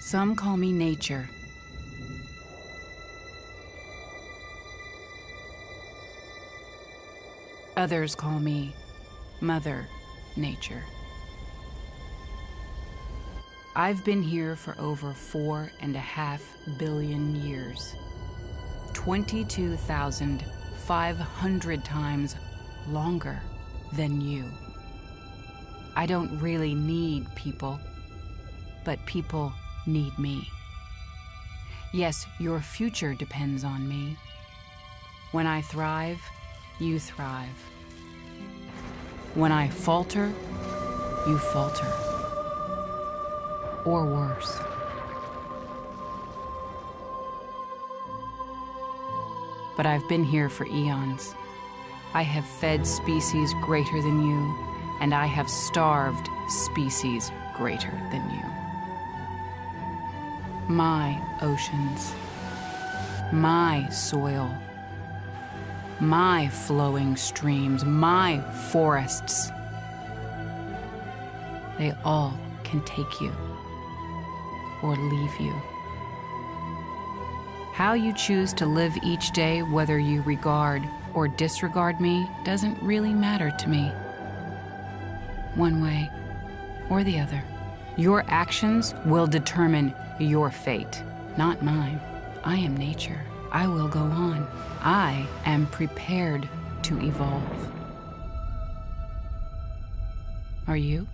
Some call me nature. Others call me Mother Nature. I've been here for over 4.5 billion years. 22,500 times longer than you. I don't really need people, but people need me. Yes, your future depends on me. When I thrive, you thrive. When I falter, you falter. Or worse. But I've been here for eons. I have fed species greater than you, and I have starved species greater than you. My oceans, my soil, my flowing streams, my forests, they all can take you or leave you. How you choose to live each day, whether you regard or disregard me, doesn't really matter to me. One way or the other. Your actions will determine your fate, not mine. I am nature. I will go on. I am prepared to evolve. Are you?